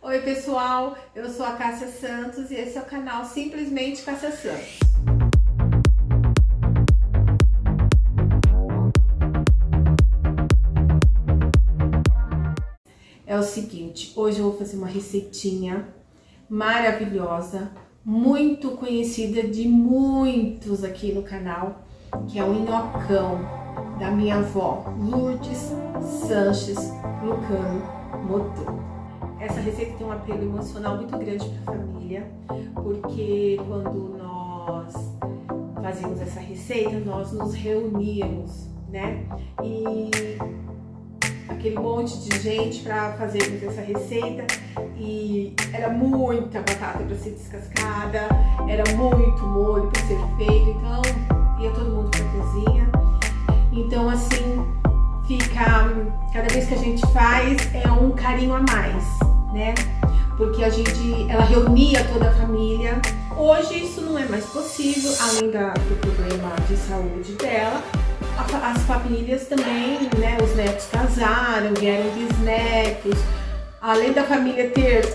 Oi pessoal, eu sou a Cássia Santos e esse é o canal Simplesmente Cássia Santos. É o seguinte, hoje eu vou fazer uma receitinha maravilhosa, muito conhecida de muitos aqui no canal, que é o nhocão da minha avó, Lourdes Sanches Lucano Motô. Essa receita tem um apelo emocional muito grande para a família, porque quando nós fazíamos essa receita, nós nos reuníamos, né? E aquele monte de gente para fazermos essa receita, e era muita batata para ser descascada, era muito molho para ser feito, então ia todo mundo para a cozinha. Então assim, cada vez que a gente faz é um carinho a mais, né? Porque ela reunia toda a família. Hoje isso não é mais possível, além do problema de saúde dela. As famílias também, né? Os netos casaram, vieram bisnetos. Além da família ter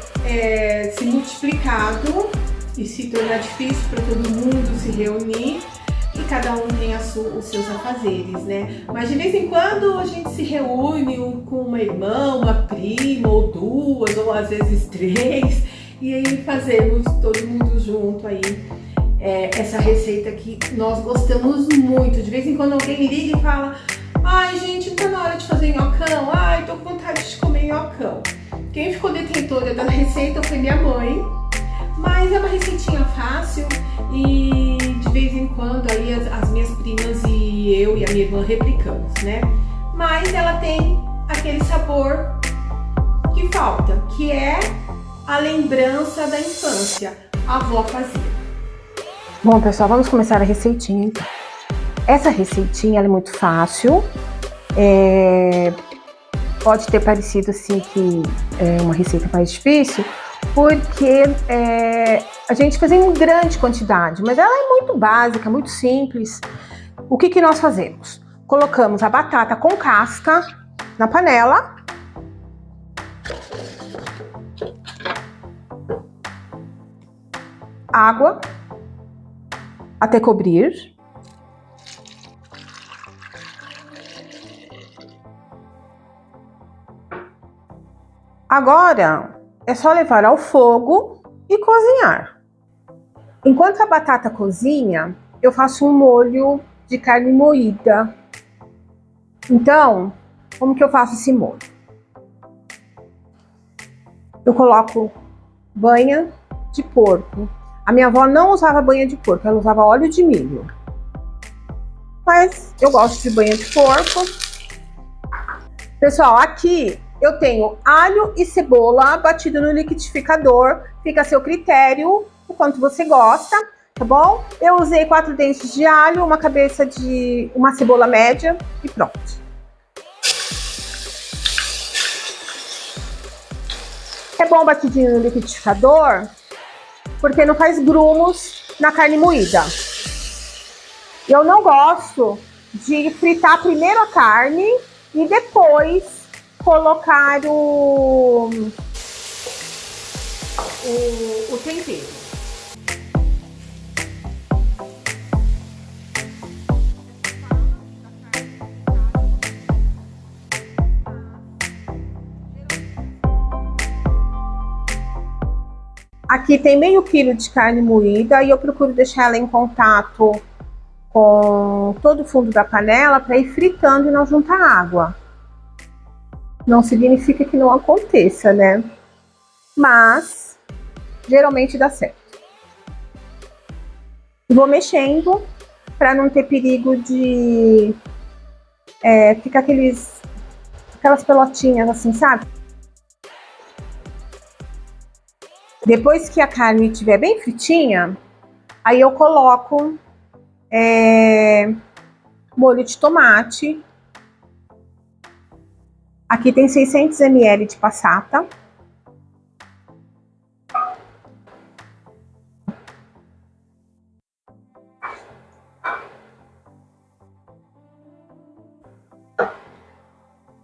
se multiplicado e se tornar difícil para todo mundo se reunir, e cada um tem os seus afazeres, né? Mas de vez em quando a gente se reúne com uma irmã, uma prima, ou duas, ou às vezes três, e aí fazemos todo mundo junto aí essa receita que nós gostamos muito. De vez em quando alguém liga e fala: ai gente, não tá na hora de fazer nhocão? Ai, tô com vontade de comer nhocão. Quem ficou detentora da receita foi minha mãe, mas é uma receitinha fácil e de vez em quando aí as minhas primas e eu e a minha irmã replicamos, né? Mas ela tem aquele sabor que falta, que é a lembrança da infância. A avó fazia. Bom, pessoal, vamos começar a receitinha então. Essa receitinha ela é muito fácil. Pode ter parecido assim que é uma receita mais difícil, porque a gente faz em grande quantidade, mas ela é muito básica, muito simples. O que nós fazemos? Colocamos a batata com casca na panela. Água até cobrir. Agora é só levar ao fogo e cozinhar. Enquanto a batata cozinha, eu faço um molho de carne moída. Então, como que eu faço esse molho? Eu coloco banha de porco. A minha avó não usava banha de porco, ela usava óleo de milho. Mas eu gosto de banha de porco. Pessoal, aqui eu tenho alho e cebola batido no liquidificador. Fica a seu critério, o quanto você gosta, tá bom? Eu usei 4 dentes de alho, uma cebola média e pronto. É bom batidinho no liquidificador, porque não faz grumos na carne moída. Eu não gosto de fritar primeiro a carne e depois colocar o tempero. Aqui tem meio quilo de carne moída e eu procuro deixar ela em contato com todo o fundo da panela para ir fritando e não juntar água. Não significa que não aconteça, né? Mas geralmente dá certo. Vou mexendo para não ter perigo de ficar aquelas pelotinhas assim, sabe? Depois que a carne estiver bem fritinha, aí eu coloco molho de tomate. Aqui tem 600 ml de passata.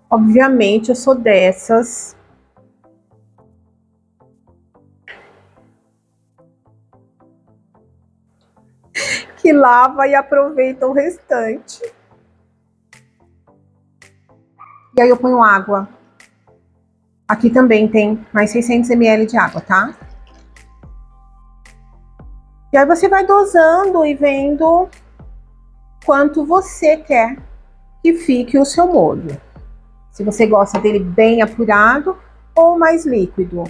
Obviamente, eu sou dessas que lava e aproveita o restante. E aí eu ponho água. Aqui também tem mais 600 ml de água, tá? E aí você vai dosando e vendo quanto você quer que fique o seu molho. Se você gosta dele bem apurado ou mais líquido.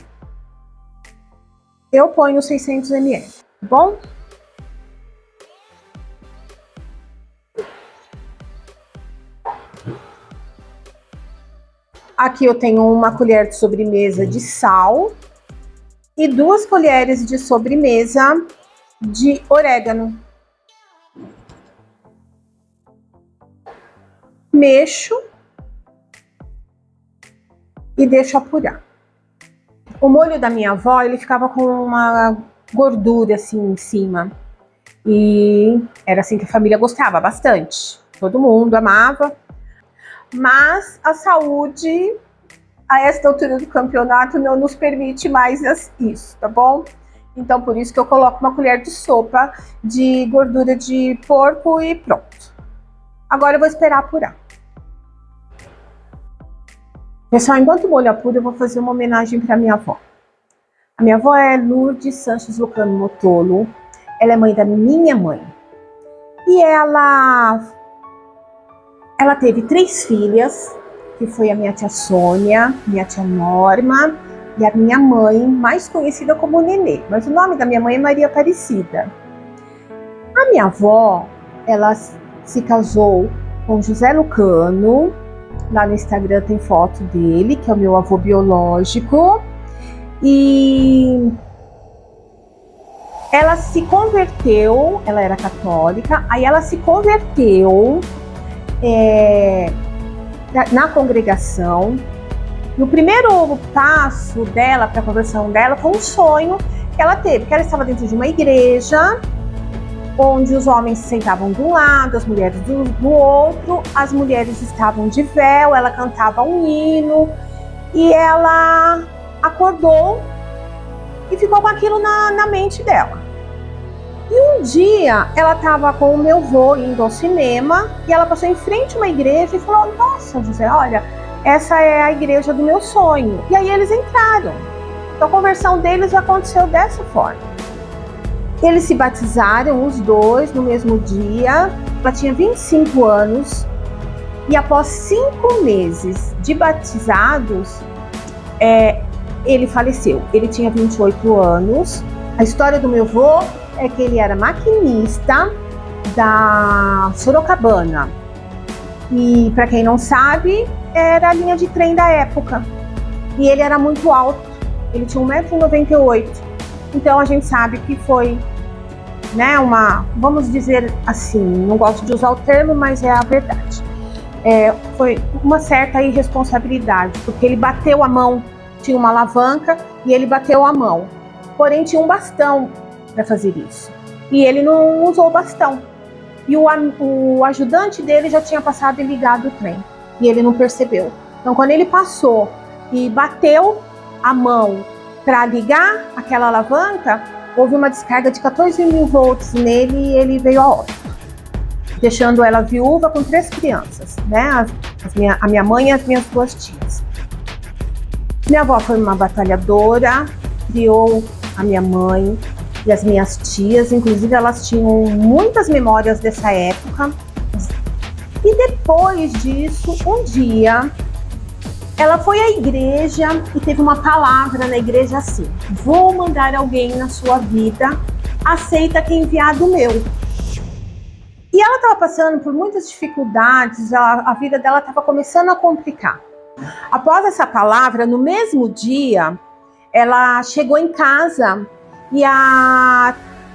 Eu ponho 600 ml, tá bom? Aqui eu tenho uma colher de sobremesa de sal e 2 colheres de sobremesa de orégano. Mexo e deixo apurar. O molho da minha avó, ele ficava com uma gordura assim em cima. E era assim que a família gostava bastante. Todo mundo amava. Mas a saúde, a esta altura do campeonato, não nos permite mais isso, tá bom? Então, por isso que eu coloco uma colher de sopa de gordura de porco e pronto. Agora eu vou esperar apurar. Pessoal, enquanto o molho apura, eu vou fazer uma homenagem para minha avó. A minha avó é Lourdes Sanches Lucano Motolo. Ela é mãe da minha mãe. E ela teve 3 filhas, que foi a minha tia Sônia, minha tia Norma e a minha mãe, mais conhecida como Nenê. Mas o nome da minha mãe é Maria Aparecida. A minha avó, ela se casou com José Lucano. Lá no Instagram tem foto dele, que é o meu avô biológico. E ela se converteu, ela era católica, aí ela se converteu na congregação. E o primeiro passo dela para a conversão dela foi um sonho que ela teve, que ela estava dentro de uma igreja, onde os homens se sentavam de um lado, as mulheres do outro, as mulheres estavam de véu, ela cantava um hino, e ela acordou e ficou com aquilo na mente dela. E um dia ela estava com o meu avô indo ao cinema, e ela passou em frente a uma igreja e falou: nossa, José, olha, essa é a igreja do meu sonho. E aí eles entraram. Então a conversão deles aconteceu dessa forma. Eles se batizaram, os dois, no mesmo dia. Ela tinha 25 anos e após 5 meses de batizados, ele faleceu. Ele tinha 28 anos. A história do meu avô é que ele era maquinista da Sorocabana. E, para quem não sabe, era a linha de trem da época. E ele era muito alto. Ele tinha 1,98 m. Então a gente sabe que foi, né, vamos dizer assim, não gosto de usar o termo, mas é a verdade. Foi uma certa irresponsabilidade, porque ele bateu a mão, tinha uma alavanca e ele bateu a mão. Porém tinha um bastão para fazer isso. E ele não usou o bastão. E o ajudante dele já tinha passado e ligado o trem. E ele não percebeu. Então quando ele passou e bateu a mão para ligar aquela alavanca, houve uma descarga de 14.000 volts nele e ele veio a óbito, deixando ela viúva com 3 crianças, né? A minha mãe e as minhas 2 tias. Minha avó foi uma batalhadora, criou a minha mãe e as minhas tias, inclusive elas tinham muitas memórias dessa época. E depois disso, um dia, ela foi à igreja e teve uma palavra na igreja assim: vou mandar alguém na sua vida, aceita que é enviado meu. E ela estava passando por muitas dificuldades, a vida dela estava começando a complicar. Após essa palavra, no mesmo dia, ela chegou em casa e a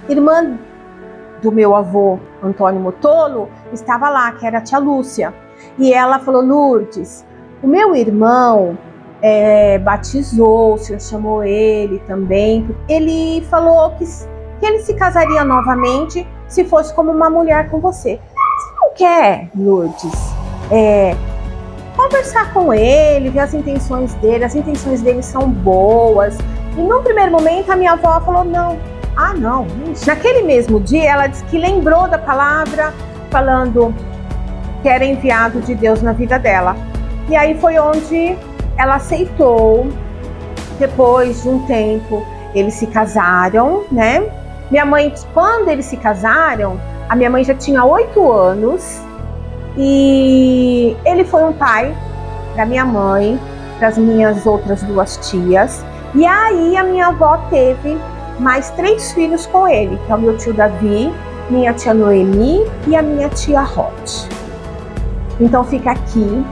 irmã do meu avô, Antônio Motolo, estava lá, que era a tia Lúcia. E ela falou: Lourdes, o meu irmão batizou, o senhor chamou ele também. Ele falou que ele se casaria novamente se fosse como uma mulher com você. Você não quer, Lourdes, conversar com ele, ver as intenções dele? As intenções dele são boas. E num primeiro momento a minha avó falou: não, Ah, não. Naquele mesmo dia, ela disse que lembrou da palavra, falando que era enviado de Deus na vida dela. E aí foi onde ela aceitou. Depois de um tempo, eles se casaram, né? Minha mãe, quando eles se casaram, a minha mãe já tinha 8 anos. E ele foi um pai da minha mãe, das minhas outras 2 tias. E aí a minha avó teve mais 3 filhos com ele, que é o meu tio Davi, minha tia Noemi e a minha tia Rod. Então fica aqui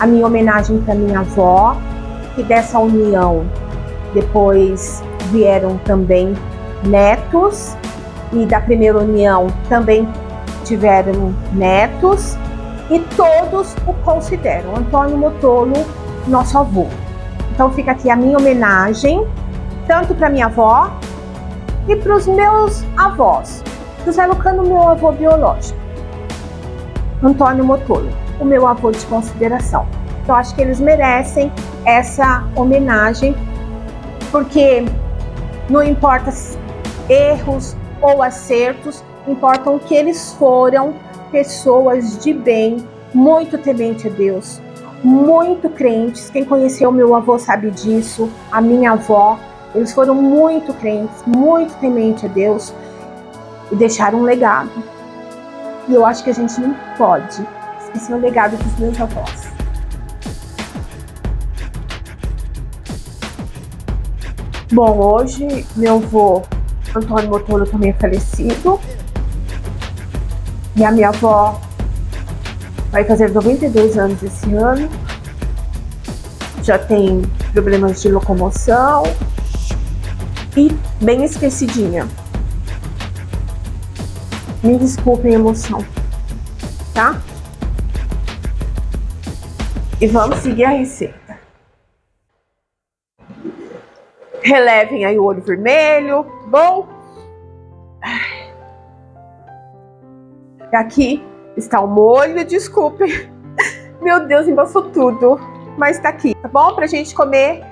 a minha homenagem para minha avó, que dessa união depois vieram também netos, e da primeira união também tiveram netos, e todos o consideram Antônio Motolo nosso avô. Então fica aqui a minha homenagem, tanto para minha avó e para os meus avós. José Lucano, meu avô biológico. Antônio Motolo, o meu avô de consideração. Então acho que eles merecem essa homenagem, porque não importa erros ou acertos, importam que eles foram pessoas de bem, muito temente a Deus, muito crentes. Quem conheceu meu avô sabe disso, a minha avó. Eles foram muito crentes, muito temente a Deus e deixaram um legado. E eu acho que a gente não pode esquecer o legado dos meus avós. Bom, hoje meu avô Antônio Motolo também é falecido. E a minha avó vai fazer 92 anos esse ano. Já tem problemas de locomoção e bem esquecidinha. Me desculpem a emoção, tá? E vamos seguir a receita. Relevem aí o olho vermelho, bom? Aqui está o molho, desculpe. Meu Deus, embaçou tudo. Mas tá aqui, tá bom? Pra gente comer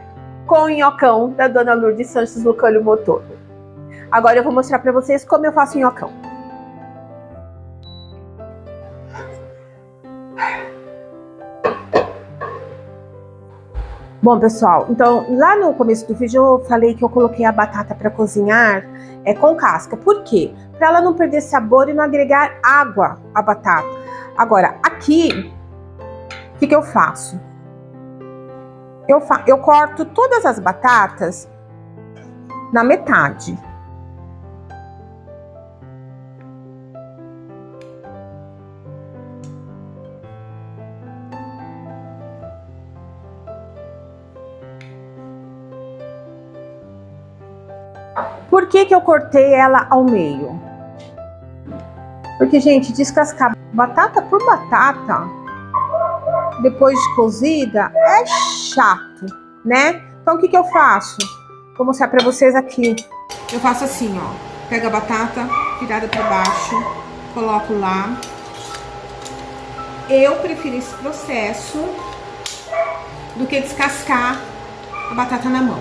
com o nhocão da Dona Lourdes Sanches Lucano Motolo. Agora eu vou mostrar pra vocês como eu faço nhocão. Bom, pessoal, então lá no começo do vídeo eu falei que eu coloquei a batata para cozinhar com casca. Por quê? Para ela não perder sabor e não agregar água à batata. Agora, aqui, o que eu faço? Eu corto todas as batatas na metade. Por que eu cortei ela ao meio? Porque, gente, descascar batata por batata, depois de cozida, é chato, né? Então, o que eu faço? Vou mostrar pra vocês aqui. Eu faço assim, ó. Pego a batata virada pra baixo, coloco lá. Eu prefiro esse processo do que descascar a batata na mão.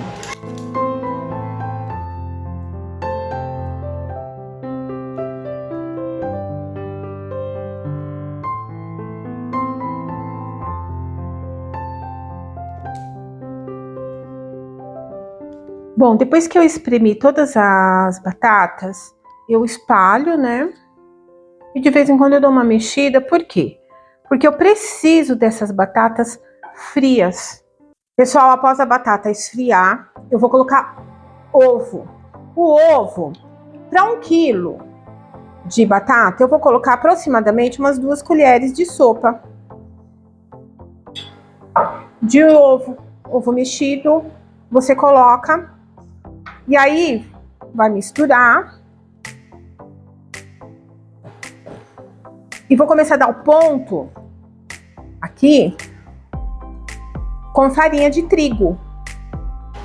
Bom, depois que eu espremi todas as batatas, eu espalho, né? E de vez em quando eu dou uma mexida. Por quê? Porque eu preciso dessas batatas frias. Pessoal, após a batata esfriar, eu vou colocar ovo. O ovo, para 1 quilo de batata, eu vou colocar aproximadamente umas 2 colheres de sopa de ovo. Ovo mexido, você coloca. E aí, vai misturar. E vou começar a dar o ponto aqui com farinha de trigo.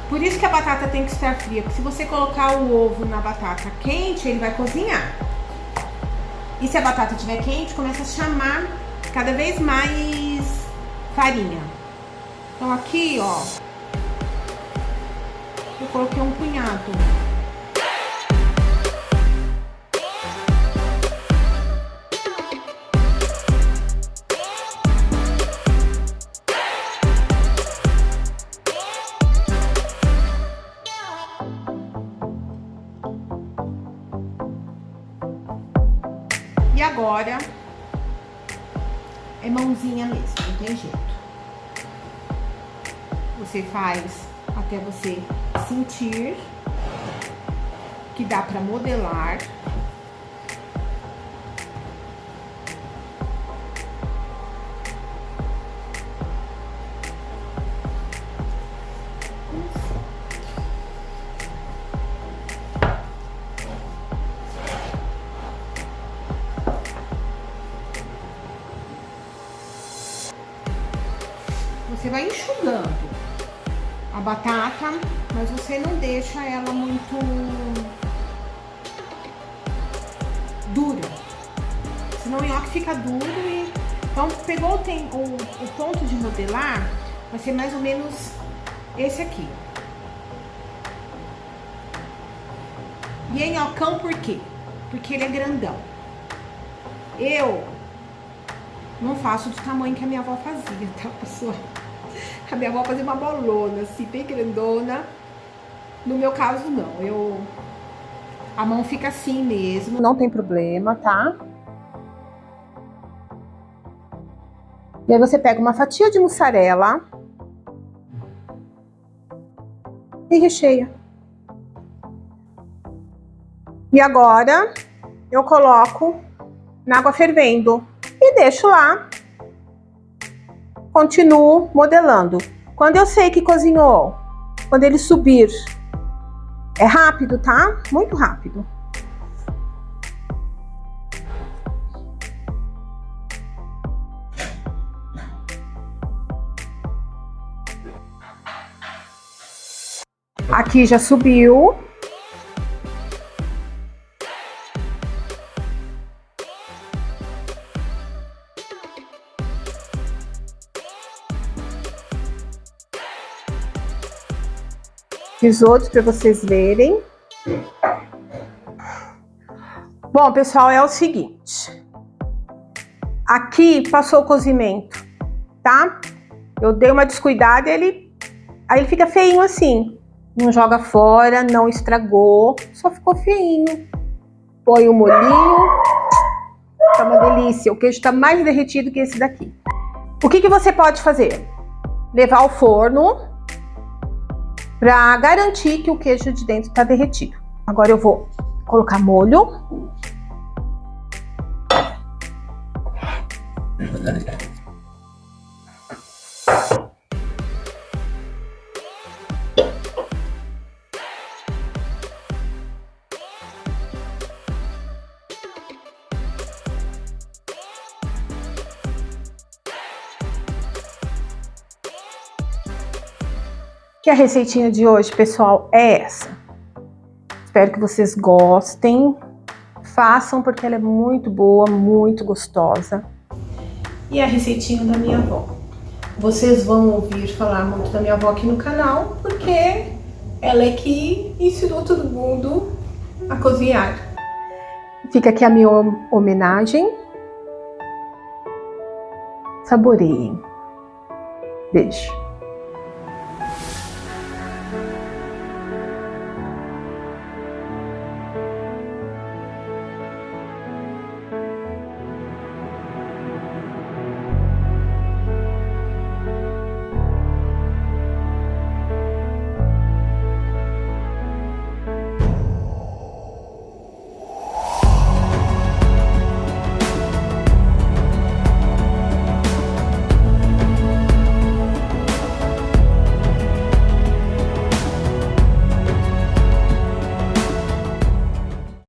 Por isso que a batata tem que estar fria, porque se você colocar o ovo na batata quente, ele vai cozinhar. E se a batata estiver quente, começa a chamar cada vez mais farinha. Então aqui, ó, eu coloquei um punhado. E agora é mãozinha mesmo, não tem jeito. Você faz até você sentir que dá pra modelar. Você vai enxugando a batata, mas você não deixa ela muito dura, senão o nhoque fica duro. E então pegou o ponto de modelar, vai ser mais ou menos esse aqui. E é nhocão por quê? Porque ele é grandão. Eu não faço do tamanho que a minha avó fazia, tá, pessoal? A minha avó fazia uma bolona, assim, bem grandona. No meu caso, não. A mão fica assim mesmo. Não tem problema, tá? E aí você pega uma fatia de mussarela e recheia. E agora eu coloco na água fervendo e deixo lá. Continuo modelando. Quando eu sei que cozinhou, quando ele subir, é rápido, tá? Muito rápido. Aqui já subiu. Fiz outros para vocês verem. Bom, pessoal, é o seguinte. Aqui passou o cozimento, tá? Eu dei uma descuidada e aí ele fica feinho assim. Não joga fora, não estragou, só ficou feinho. Põe o molhinho. Tá uma delícia. O queijo tá mais derretido que esse daqui. O que você pode fazer? Levar ao forno para garantir que o queijo de dentro está derretido. Agora eu vou colocar molho. E a receitinha de hoje, pessoal, é essa. Espero que vocês gostem. Façam porque ela é muito boa, muito gostosa. E a receitinha da minha avó. Vocês vão ouvir falar muito da minha avó aqui no canal, porque ela é que ensinou todo mundo a cozinhar. Fica aqui a minha homenagem. Saboreiem. Beijo.